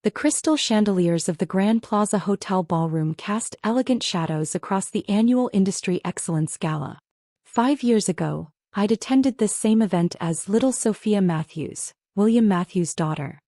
The crystal chandeliers of the Grand Plaza Hotel ballroom cast elegant shadows across the annual Industry Excellence Gala. 5 years ago, I'd attended this same event as little Sophia Matthews, William Matthews' daughter.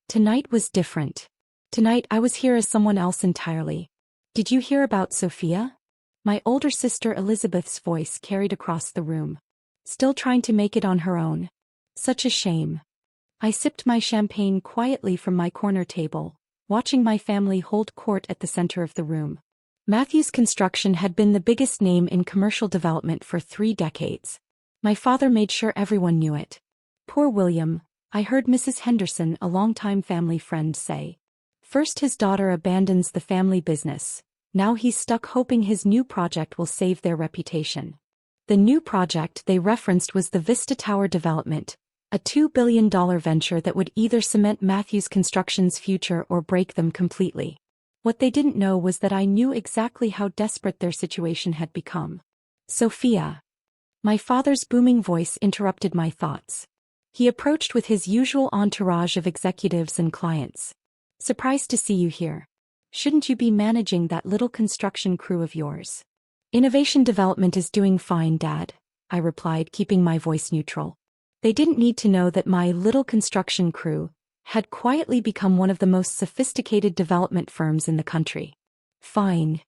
Tonight was different. Tonight I was here as someone else entirely. Did you hear about Sophia? My older sister Elizabeth's voice carried across the room. Still trying to make it on her own. Such a shame. I sipped my champagne quietly from my corner table, watching my family hold court at the center of the room. Matthews Construction had been the biggest name in commercial development for 3 decades. My father made sure everyone knew it. Poor William, I heard Mrs. Henderson, a longtime family friend, say. First his daughter abandons the family business. Now he's stuck hoping his new project will save their reputation. The new project they referenced was the Vista Tower development, a $2 billion venture that would either cement Matthews Construction's future or break them completely. What they didn't know was that I knew exactly how desperate their situation had become. Sophia. My father's booming voice interrupted my thoughts. He approached with his usual entourage of executives and clients. Surprised to see you here. Shouldn't you be managing that little construction crew of yours? Innovation development is doing fine, Dad, I replied, keeping my voice neutral. They didn't need to know that my little construction crew had quietly become one of the most sophisticated development firms in the country. Fine.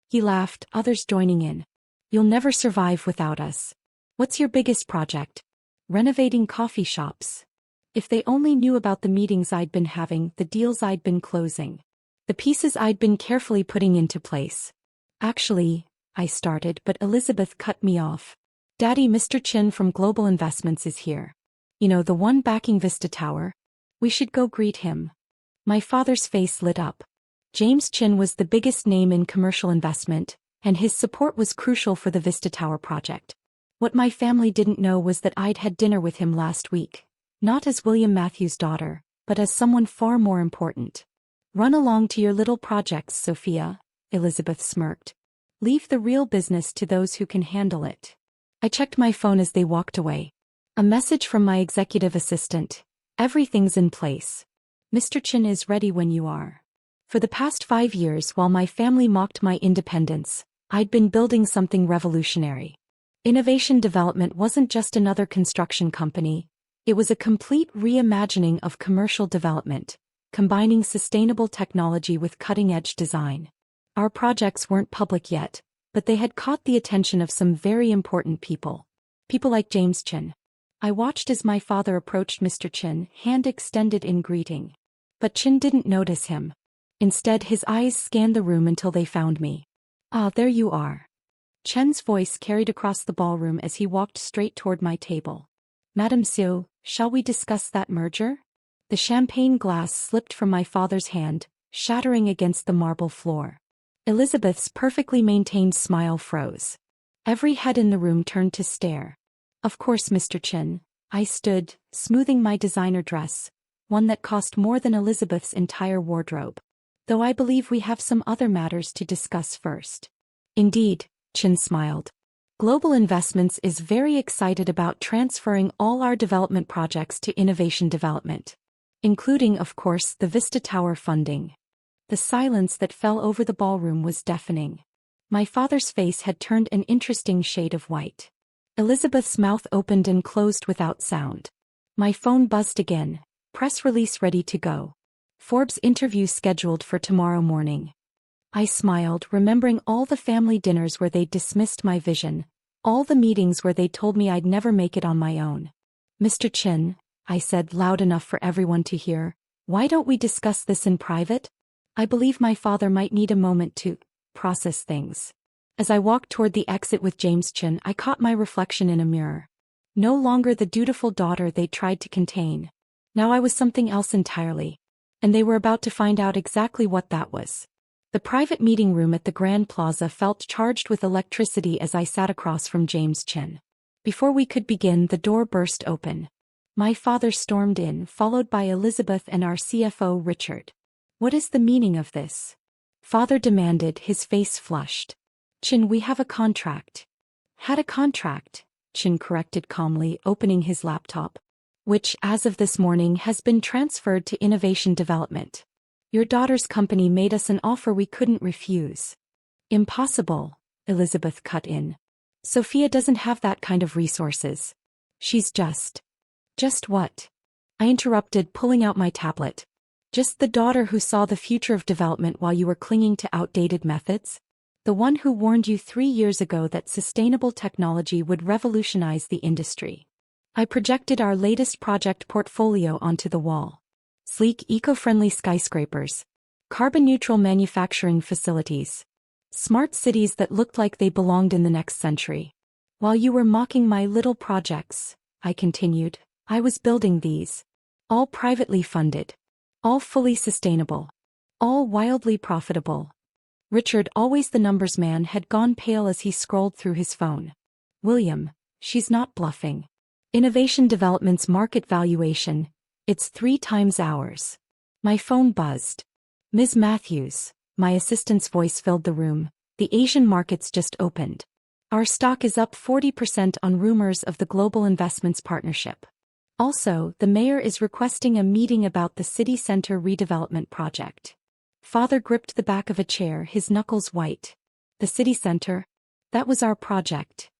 He laughed, others joining in. You'll never survive without us. What's your biggest project? Renovating coffee shops. If they only knew about the meetings I'd been having, the deals I'd been closing. The pieces I'd been carefully putting into place. Actually, I started, but Elizabeth cut me off. Daddy, Mr. Chin from Global Investments is here. You know, the one backing Vista Tower? We should go greet him. My father's face lit up. James Chin was the biggest name in commercial investment, and his support was crucial for the Vista Tower project. What my family didn't know was that I'd had dinner with him last week, not as William Matthews' daughter, but as someone far more important. Run along to your little projects, Sophia, Elizabeth smirked. Leave the real business to those who can handle it. I checked my phone as they walked away. A message from my executive assistant. Everything's in place. Mr. Chin is ready when you are. For the past 5 years, while my family mocked my independence, I'd been building something revolutionary. Innovation development wasn't just another construction company. It was a complete reimagining of commercial development, combining sustainable technology with cutting-edge design. Our projects weren't public yet, but they had caught the attention of some very important people. People like James Chin. I watched as my father approached Mr. Chin, hand extended in greeting. But Chin didn't notice him. Instead, his eyes scanned the room until they found me. Ah, there you are. Chen's voice carried across the ballroom as he walked straight toward my table. Madam Seo, shall we discuss that merger? The champagne glass slipped from my father's hand, shattering against the marble floor. Elizabeth's perfectly maintained smile froze. Every head in the room turned to stare. Of course, Mr. Chin. I stood, smoothing my designer dress, one that cost more than Elizabeth's entire wardrobe. Though I believe we have some other matters to discuss first. Indeed, Chin smiled. Global Investments is very excited about transferring all our development projects to innovation development. Including, of course, the Vista Tower funding. The silence that fell over the ballroom was deafening. My father's face had turned an interesting shade of white. Elizabeth's mouth opened and closed without sound. My phone buzzed again, press release ready to go. Forbes interview scheduled for tomorrow morning. I smiled, remembering all the family dinners where they dismissed my vision, all the meetings where they told me I'd never make it on my own. Mr. Chin, I said loud enough for everyone to hear, why don't we discuss this in private? I believe my father might need a moment to process things. As I walked toward the exit with James Chin, I caught my reflection in a mirror. No longer the dutiful daughter they tried to contain. Now I was something else entirely. And they were about to find out exactly what that was. The private meeting room at the Grand Plaza felt charged with electricity as I sat across from James Chin. Before we could begin, the door burst open. My father stormed in, followed by Elizabeth and our CFO Richard. What is the meaning of this? Father demanded, his face flushed. Chin, we have a contract. Had a contract, Chin corrected calmly, opening his laptop. Which, as of this morning, has been transferred to innovation development. Your daughter's company made us an offer we couldn't refuse. Impossible, Elizabeth cut in. Sophia doesn't have that kind of resources. She's just. Just what? I interrupted, pulling out my tablet. Just the daughter who saw the future of development while you were clinging to outdated methods? The one who warned you 3 years ago that sustainable technology would revolutionize the industry. I projected our latest project portfolio onto the wall. Sleek, eco-friendly skyscrapers. Carbon-neutral manufacturing facilities. Smart cities that looked like they belonged in the next century. While you were mocking my little projects, I continued, I was building these. All privately funded. All fully sustainable. All wildly profitable. Richard, always the numbers man, had gone pale as he scrolled through his phone. William, she's not bluffing. Innovation Development's market valuation, it's 3 times ours. My phone buzzed. Ms. Matthews, my assistant's voice filled the room, the Asian markets just opened. Our stock is up 40% on rumors of the Global Investments Partnership. Also, the mayor is requesting a meeting about the city center redevelopment project. Father gripped the back of a chair, his knuckles white. The city center? That was our project.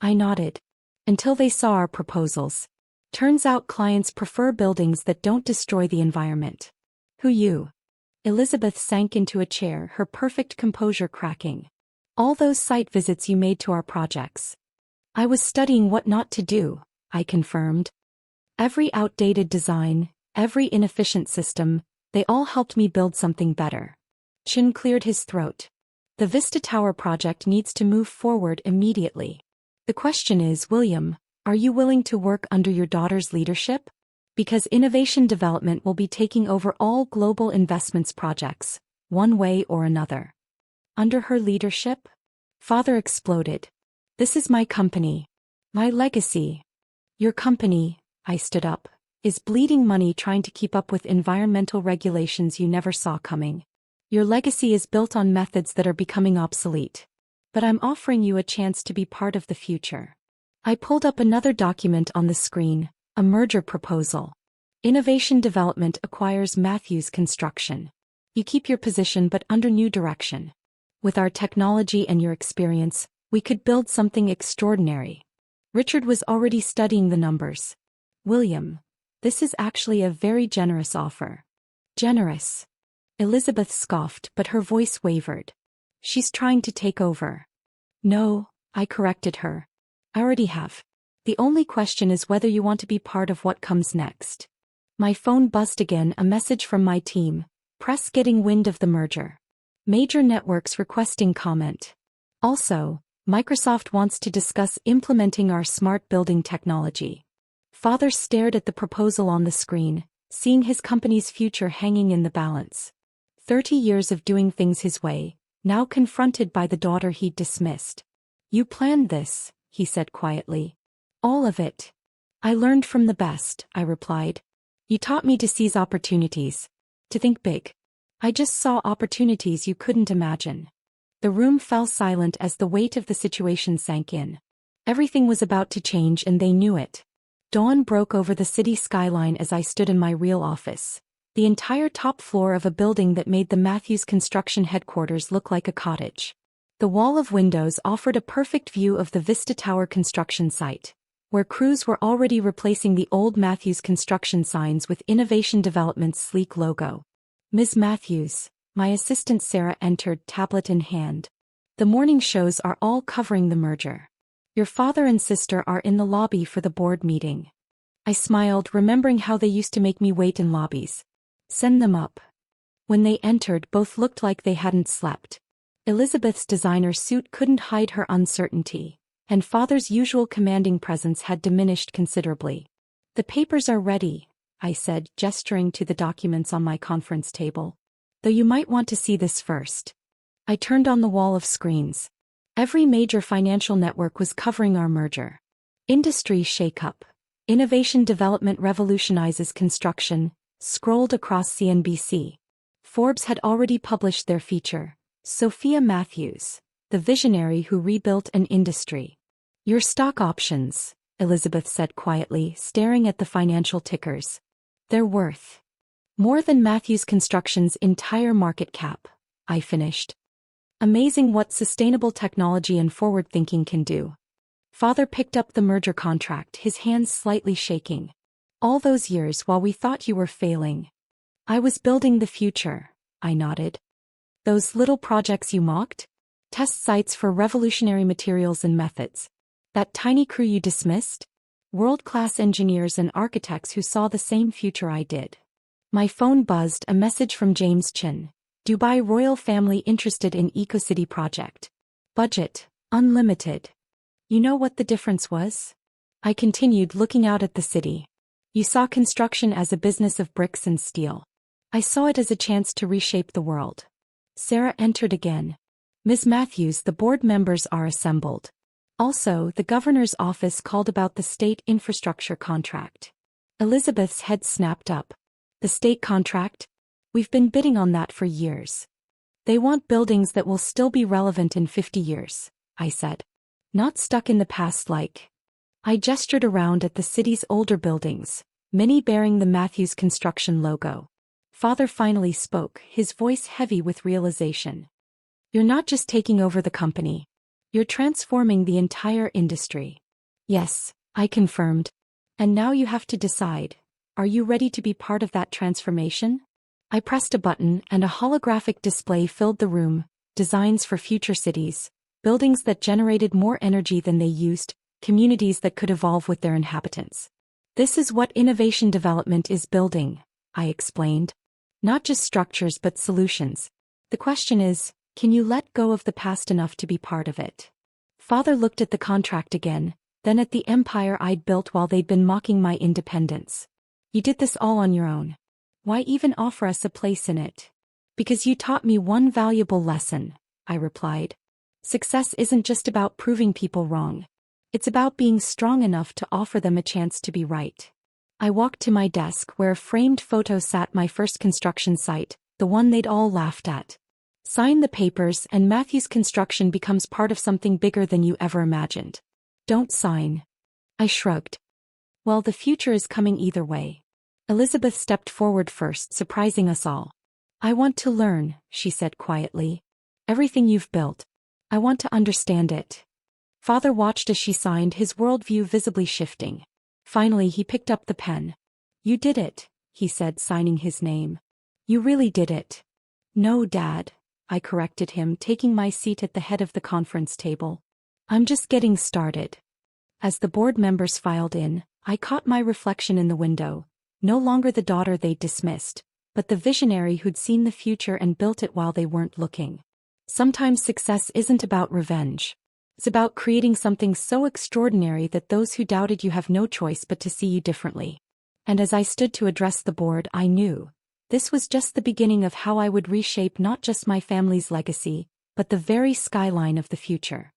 I nodded. Until they saw our proposals. Turns out clients prefer buildings that don't destroy the environment. Who you? Elizabeth sank into a chair, her perfect composure cracking. All those site visits you made to our projects. I was studying what not to do, I confirmed. Every outdated design, every inefficient system, they all helped me build something better. Chin cleared his throat. The Vista Tower project needs to move forward immediately. The question is, William, are you willing to work under your daughter's leadership? Because innovation development will be taking over all global investments projects, one way or another. Under her leadership? Father exploded. This is my company. My legacy. Your company, I stood up, is bleeding money trying to keep up with environmental regulations you never saw coming. Your legacy is built on methods that are becoming obsolete. But I'm offering you a chance to be part of the future. I pulled up another document on the screen, a merger proposal. Innovation Development acquires Matthews Construction. You keep your position but under new direction. With our technology and your experience, we could build something extraordinary. Richard was already studying the numbers. William, this is actually a very generous offer. Generous. Elizabeth scoffed, but her voice wavered. She's trying to take over. No, I corrected her. I already have. The only question is whether you want to be part of what comes next. My phone buzzed again, a message from my team. Press getting wind of the merger. Major networks requesting comment. Also, Microsoft wants to discuss implementing our smart building technology. Father stared at the proposal on the screen, seeing his company's future hanging in the balance. 30 years of doing things his way, now confronted by the daughter he'd dismissed. You planned this, he said quietly. All of it. I learned from the best, I replied. You taught me to seize opportunities. To think big. I just saw opportunities you couldn't imagine. The room fell silent as the weight of the situation sank in. Everything was about to change and they knew it. Dawn broke over the city skyline as I stood in my real office. The entire top floor of a building that made the Matthews Construction headquarters look like a cottage. The wall of windows offered a perfect view of the Vista Tower construction site, where crews were already replacing the old Matthews Construction signs with Innovation Development's sleek logo. Ms. Matthews, my assistant Sarah entered, tablet in hand. The morning shows are all covering the merger. Your father and sister are in the lobby for the board meeting. I smiled, remembering how they used to make me wait in lobbies. Send them up. When they entered, both looked like they hadn't slept. Elizabeth's designer suit couldn't hide her uncertainty, and Father's usual commanding presence had diminished considerably. The papers are ready, I said, gesturing to the documents on my conference table. Though you might want to see this first. I turned on the wall of screens. Every major financial network was covering our merger. Industry shakeup. Innovation Development revolutionizes construction, scrolled across CNBC. Forbes had already published their feature, Sophia Matthews, the visionary who rebuilt an industry. Your stock options, Elizabeth said quietly, staring at the financial tickers. They're worth. More than Matthews Construction's entire market cap, I finished. Amazing what sustainable technology and forward thinking can do. Father picked up the merger contract, his hands slightly shaking. All those years while we thought you were failing. I was building the future, I nodded. Those little projects you mocked? Test sites for revolutionary materials and methods. That tiny crew you dismissed? World-class engineers and architects who saw the same future I did. My phone buzzed, a message from James Chin. Dubai royal family interested in EcoCity project. Budget, unlimited. You know what the difference was? I continued, looking out at the city. You saw construction as a business of bricks and steel. I saw it as a chance to reshape the world. Sarah entered again. Ms. Matthews, the board members are assembled. Also, the governor's office called about the state infrastructure contract. Elizabeth's head snapped up. The state contract? We've been bidding on that for years. They want buildings that will still be relevant in 50 years, I said. Not stuck in the past like. I gestured around at the city's older buildings, many bearing the Matthews Construction logo. Father finally spoke, his voice heavy with realization. You're not just taking over the company. You're transforming the entire industry. Yes, I confirmed. And now you have to decide. Are you ready to be part of that transformation? I pressed a button and a holographic display filled the room, designs for future cities, buildings that generated more energy than they used, communities that could evolve with their inhabitants. This is what innovation development is building, I explained. Not just structures but solutions. The question is, can you let go of the past enough to be part of it? Father looked at the contract again, then at the empire I'd built while they'd been mocking my independence. You did this all on your own. Why even offer us a place in it? Because you taught me one valuable lesson, I replied. Success isn't just about proving people wrong. It's about being strong enough to offer them a chance to be right. I walked to my desk where a framed photo sat my first construction site, the one they'd all laughed at. Sign the papers and Matthews Construction becomes part of something bigger than you ever imagined. Don't sign. I shrugged. Well, the future is coming either way. Elizabeth stepped forward first, surprising us all. I want to learn, she said quietly. Everything you've built. I want to understand it. Father watched as she signed, his worldview visibly shifting. Finally he picked up the pen. You did it, he said, signing his name. You really did it. No, Dad, I corrected him, taking my seat at the head of the conference table. I'm just getting started. As the board members filed in, I caught my reflection in the window. No longer the daughter they'd dismissed, but the visionary who'd seen the future and built it while they weren't looking. Sometimes success isn't about revenge. It's about creating something so extraordinary that those who doubted you have no choice but to see you differently. And as I stood to address the board, I knew this was just the beginning of how I would reshape not just my family's legacy, but the very skyline of the future.